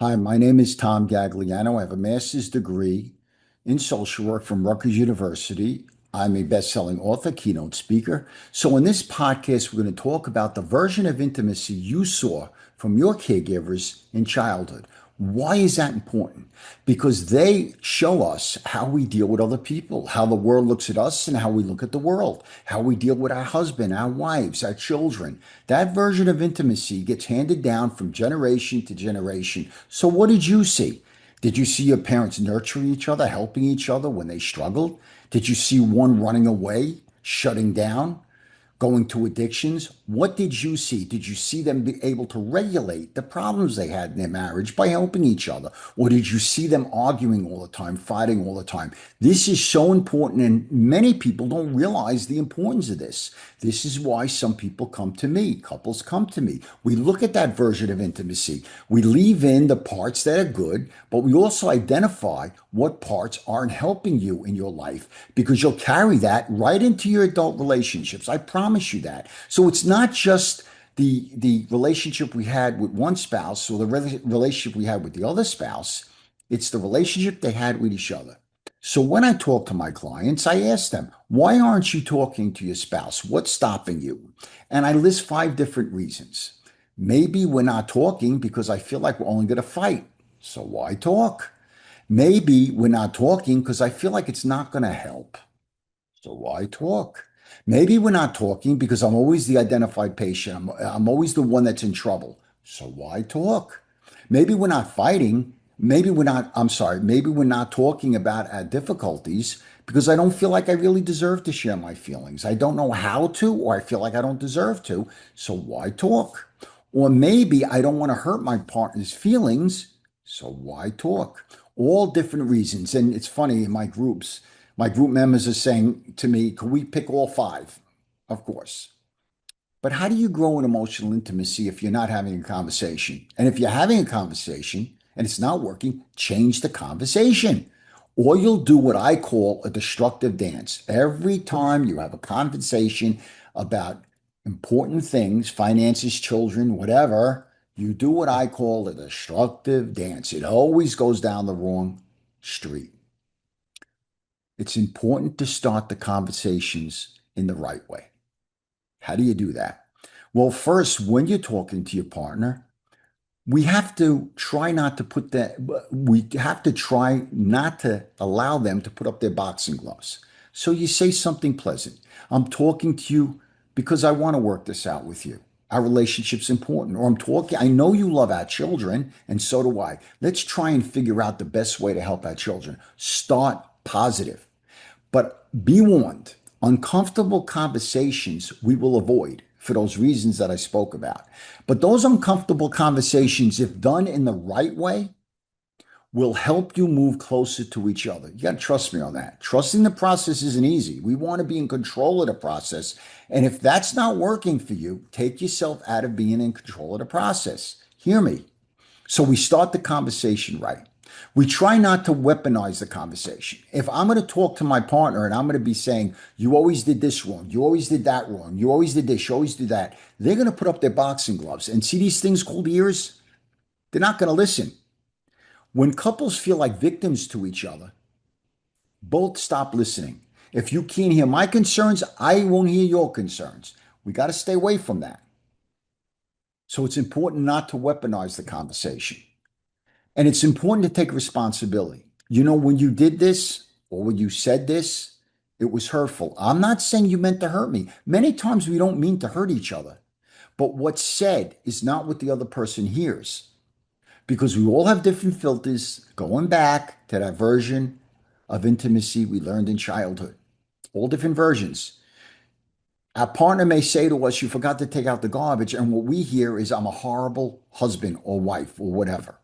Hi, my name is Tom Gagliano. I have a master's degree in social work from Rutgers University. I'm a best-selling author, keynote speaker. So in this podcast, we're going to talk about the version of intimacy you saw from your caregivers in childhood. Why is that important? Because they show us how we deal with other people, how the world looks at us and how we look at the world, how we deal with our husband, our wives, our children. That version of intimacy gets handed down from generation to generation. So what did you see? Did you see your parents nurturing each other, helping each other when they struggled? Did you see one running away, shutting down? Going to addictions. What did you see? Did you see them be able to regulate the problems they had in their marriage by helping each other? Or did you see them arguing all the time, fighting all the time? This is so important, and many people don't realize the importance of this. This is why some people come to me, couples come to me. We look at that version of intimacy. We leave in the parts that are good, but we also identify what parts aren't helping you in your life because you'll carry that right into your adult relationships. I promise you that. So it's not just the relationship we had with one spouse or the relationship we had with the other spouse. It's the relationship they had with each other. So when I talk to my clients, I ask them, why aren't you talking to your spouse? What's stopping you? And I list five different reasons. Maybe we're not talking because I feel like we're only going to fight. So why talk? Maybe we're not talking because I feel like it's not going to help. So why talk? Maybe we're not talking because I'm always the identified patient. I'm always the one that's in trouble. So why talk? Maybe we're not fighting. Maybe we're not talking about our difficulties because I don't feel like I really deserve to share my feelings. I don't know how to, or I feel like I don't deserve to. So why talk? Or maybe I don't want to hurt my partner's feelings. So why talk? All different reasons. And it's funny in my group members are saying to me, can we pick all five? Of course. But how do you grow in emotional intimacy if you're not having a conversation? And if you're having a conversation and it's not working, change the conversation. Or you'll do what I call a destructive dance. Every time you have a conversation about important things, finances, children, whatever, you do what I call a destructive dance. It always goes down the wrong street. It's important to start the conversations in the right way. How do you do that? Well, first, when you're talking to your partner, we have to try not to put that, we have to try not to allow them to put up their boxing gloves. So you say something pleasant. I'm talking to you because I want to work this out with you. Our relationship's important. Or I know you love our children, and so do I. Let's try and figure out the best way to help our children. Start positive. But be warned, uncomfortable conversations we will avoid for those reasons that I spoke about. But those uncomfortable conversations, if done in the right way, will help you move closer to each other. You got to trust me on that. Trusting the process isn't easy. We want to be in control of the process. And if that's not working for you, take yourself out of being in control of the process. Hear me. So we start the conversation right. We try not to weaponize the conversation. If I'm going to talk to my partner and I'm going to be saying, you always did this wrong, you always did that wrong, you always did this, you always did that, they're going to put up their boxing gloves and see these things called ears. They're not going to listen. When couples feel like victims to each other, both stop listening. If you can't hear my concerns, I won't hear your concerns. We got to stay away from that. So it's important not to weaponize the conversation. And it's important to take responsibility. You know, when you did this or when you said this, it was hurtful. I'm not saying you meant to hurt me. Many times we don't mean to hurt each other, but what's said is not what the other person hears because we all have different filters going back to that version of intimacy we learned in childhood. All different versions. Our partner may say to us, you forgot to take out the garbage. And what we hear is, I'm a horrible husband or wife or whatever.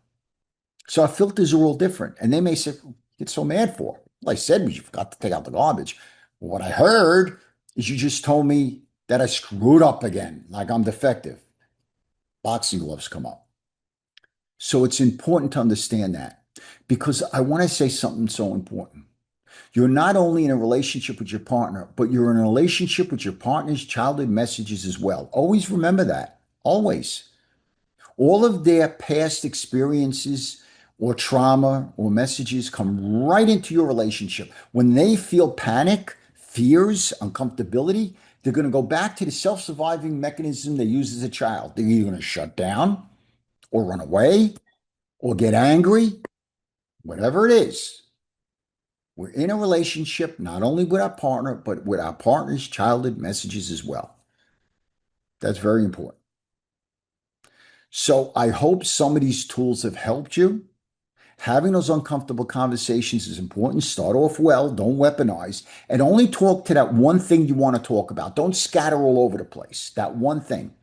So our filters are all different. And they may say, get so mad for? Well, I said we forgot to take out the garbage. Well, what I heard is you just told me that I screwed up again, like I'm defective. Boxing gloves come up. So it's important to understand that because I want to say something so important. You're not only in a relationship with your partner, but you're in a relationship with your partner's childhood messages as well. Always remember that. Always. All of their past experiences or trauma or messages come right into your relationship. When they feel panic, fears, uncomfortability, they're going to go back to the self surviving mechanism they used as a child. They're either going to shut down or run away or get angry, whatever it is. We're in a relationship not only with our partner, but with our partner's childhood messages as well. That's very important. So I hope some of these tools have helped you. Having those uncomfortable conversations is important. Start off well, don't weaponize, and only talk to that one thing you want to talk about. Don't scatter all over the place. That one thing.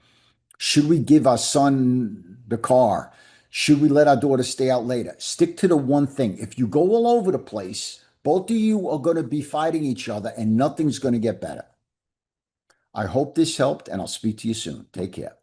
Should we give our son the car? Should we let our daughter stay out later? Stick to the one thing. If you go all over the place, both of you are going to be fighting each other and nothing's going to get better. I hope this helped, and I'll speak to you soon. Take care.